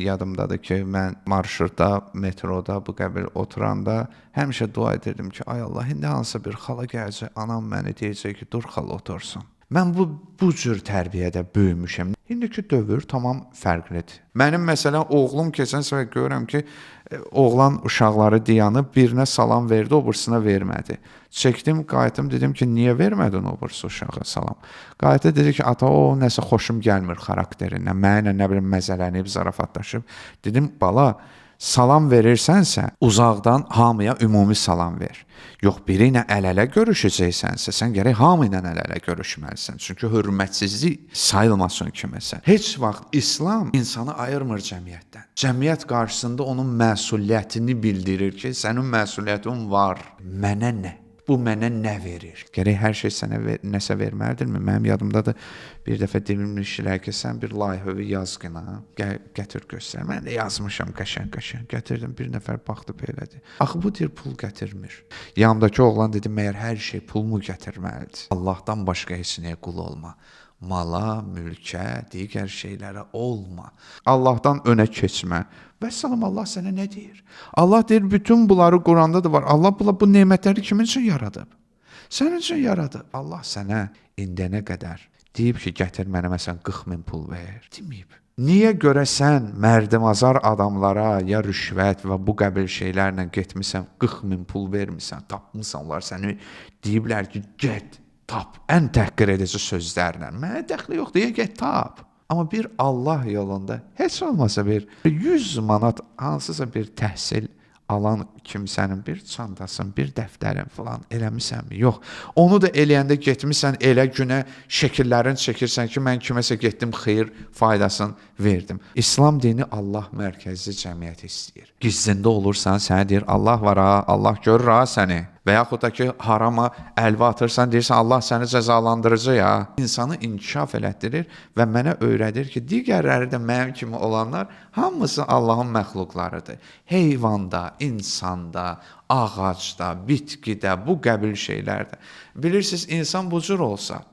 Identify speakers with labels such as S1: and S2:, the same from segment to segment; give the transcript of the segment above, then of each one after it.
S1: yadımdadır ki, mən marşrutda, metroda, bu qəbil oturanda həmişə dua edirdim ki, ay Allah, indi hansısa bir xala gələcək, anam məni deyəcək ki, dur xala otursun. Mən bu cür tərbiyədə böyümüşəm. İndiki dövr tamam fərqlidir. Mənim məsələn oğlum keçən səfər görürəm ki, oğlan uşaqları dayanıb birinə salam verdi, o birisine vermədi. Çəkdim, qayıtdım, dedim ki, niyə vermədin o birisi uşağa salam? Qayıtdı dedi ki, ata o nəsə xoşum gəlmir xarakterindən. Mənlə nə bilim məzələnib, zarafatlaşıb. Dedim, bala, salam verirsənsə, uzaqdan hamıya ümumi salam ver. Yox, biri ilə əl-ələ görüşəcəksənsə, sən gərək hamı ilə əl-ələ görüşməlisən. Çünki hörmətsizlik sayılmasın kiməsə. Heç vaxt İslam insanı ayırmır cəmiyyətdən. Cəmiyyət qarşısında onun məsuliyyətini bildirir ki, sənin məsuliyyətin var. Mənə nə? Bu mənə nə verir? Gərək hər şey sənə nəsə verməlidirmi? Mənim yadımdadır, bir dəfə demişlər ki, sən bir layihəvi yaz qına, gətir göstər. Mən də yazmışam qəşəng-qəşəng. Gətirdim, bir nəfər baxdı belədir. Axı bu deyir, pul gətirmir. Yanımdakı oğlan dedi, məyər hər şey pulmu gətirməlidir? Allahdan başqa heç nəyə qul olma. Mala, mülkə, digər şeylərə olma. Allahdan önə keçmə. Vəssalam, Allah sənə nə deyir? Allah deyir, bütün bunları Quranda da var. Allah bu nemətləri kimin üçün yaradıb? Sənin üçün yaradıb. Allah sənə indiyənə qədər deyib ki, gətir mənə məsələn 40 min pul ver. Deməyib. Niyə görə sən mərdimazar adamlara ya rüşvət və bu qəbil şeylərlə getmisən, 40 min pul vermirsən, tapmısan, onlar səni deyiblər ki, get, tap. Ən təhqir edici sözlərlə. Mənə dəxli yoxdur, ya get, tap. Amma bir Allah yolunda heç olmasa bir 100 manat hansısa bir təhsil alan kimsənin bir çantasın, bir dəftərin falan eləmisənmi? Yox. Onu da eləyəndə getmirsən, elə günə şəkillərini çəkirsən ki, mən kiməsə getdim, xeyir faydasını verdim. İslam dini Allah mərkəzli cəmiyyət istəyir. Gizlində olursan, sənə deyir, Allah var ha, Allah görür ha səni. Və yaxud da ki, harama əlvə atırsan, deyirsən, Allah səni cəzalandırıcı ya. İnsanı inkişaf elətdirir və mənə öyrədir ki, digərləri də mənim kimi olanlar hamısı Allahın məxluqlarıdır. Heyvanda, insanda, ağacda, bitkidə, bu qəbil şeylərdə. Bilirsiniz, insan bu cür olsa,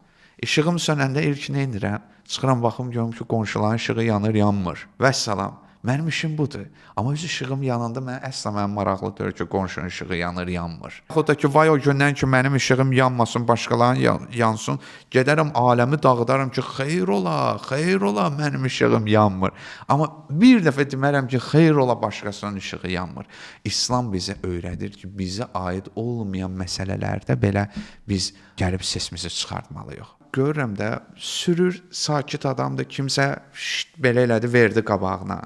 S1: işığım sönəndə ilk nə edirəm? Çıxıram, baxım, görüm ki, qonşuların işığı yanır, yanmır. Vəssalam. Mənim işim budur. Amma öz işığım yanında əsla mənim maraqlı deyil ki, qonşunun işığı yanır, yanmır. Yaxud da ki, vay o gündən ki, mənim işığım yanmasın, başqalarının yansın, gedərəm aləmi dağıdarım ki, xeyr ola, mənim işığım yanmır. Amma bir dəfə demərəm ki, xeyr ola, başqasının işığı yanmır. İslam bizə öyrədir ki, bizə aid olmayan məsələlərdə belə biz gəlib sesimizi çıxartmalıyıq. Görürəm də, sürür, sakit adamdır, kimsə belə elədi, verdi qabağına.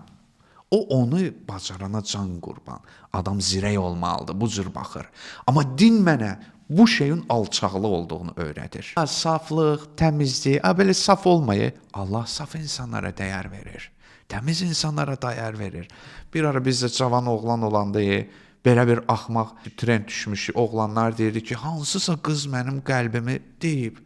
S1: O onu bacarana can qurban. Adam zirək olmalıdır, bu cür baxır. Amma din mənə bu şeyin alçaqlıq olduğunu öyrədir. Saflıq, təmizlik, belə saf olmayı, Allah saf insanlara dəyər verir. Təmiz insanlara dəyər verir. Bir ara bizdə cavan oğlan olanda, belə bir axmaq trend düşmüş, oğlanlar deyirdi ki, hansısa qız mənim qəlbimi deyib,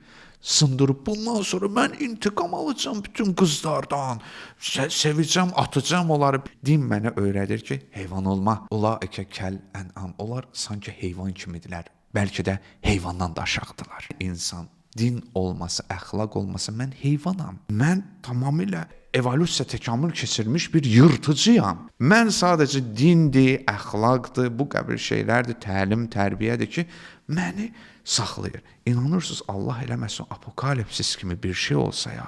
S1: sındırıb, bundan sonra mən intiqam alacağım bütün qızlardan, sevəcəm, atacağım onları. Din mənə öyrədir ki, heyvan olma. Ulaikə kəl ən'am. Onlar sanki heyvan kimidirlər. Bəlkə də heyvandan da aşağıdırlar. İnsan, din olması, əxlaq olması, mən heyvanam. Mən tamamilə evolyusiya təkamül keçirmiş bir yırtıcıyam. Mən sadəcə dindir, əxlaqdır, bu qəbil şeylərdir, təlim, tərbiyədir ki, məni saxlayır. İnanırsınız, Allah eləməsin, apokalipsis kimi bir şey olsa ya,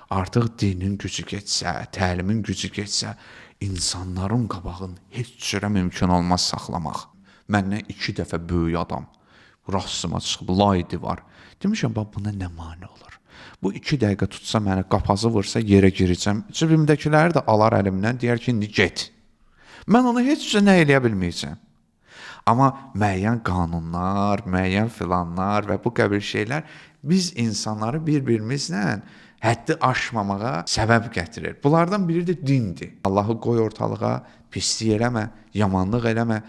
S1: artıq dinin gücü getsə, təlimin gücü getsə, insanların qabağını heç cürə mümkün olmaz saxlamaq. Məndən 2 dəfə böyük adam rastıma çıxıb, laydi var. Demişəm, buna nə mane olur? Bu 2 dəqiqə tutsa məni, qapazı vursa yerə girəcəm. Cibimdəkiləri də alar əlimdən, deyər ki, indi get. Mən onu heç cürə nə eləyə bilməyəcəm. Amma müəyyən qanunlar, müəyyən filanlar və bu qəbil şeylər biz insanları bir-birimizlə həddi aşmamağa səbəb gətirir. Bunlardan biri də dindir. Allahı qoy ortalığa, pislik eləmə, yamanlıq eləmə.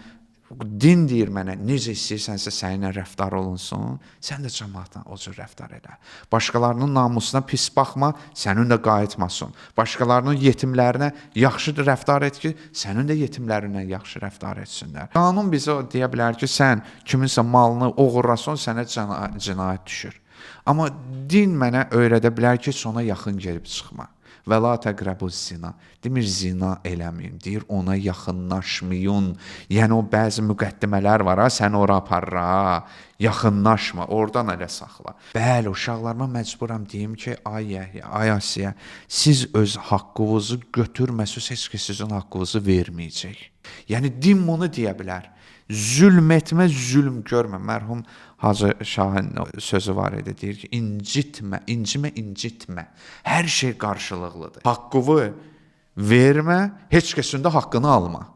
S1: Din deyir mənə, necə istəyirsənsə səninlə rəftar olunsun, sən də cəmaatla o cür rəftar elə. Başqalarının namusuna pis baxma, sənin də qayıtmasın. Başqalarının yetimlərinə yaxşı rəftar et ki, sənin də yetimlərinə yaxşı rəftar etsinlər. Qanun bizə deyə bilər ki, sən kiminsə malını oğurlasan, sənə cinayət düşür. Amma din mənə öyrədə bilər ki, sona yaxın gelib çıxma. Və la təqrəbuz zina. Demir zina eləməyin, deyir ona yaxınlaşmayın. Yəni o bəzi müqəddimələr var ha, sən ora aparır ha. Yaxınlaşma, oradan elə saxla. Bəli, uşaqlarıma məcburam deyim ki, ay Asiya, siz öz haqqınızı götürməsəz, heç kəs sizin haqqınızı verməyəcək. Yəni din bunu deyə bilər. Zülm etmə, zülm görmə. Mərhum Hacı Şahın sözü var idi, deyir ki, incitmə, incitmə. Hər şey qarşılıqlıdır. Haqqını vermə, heç kəsin də haqqını alma.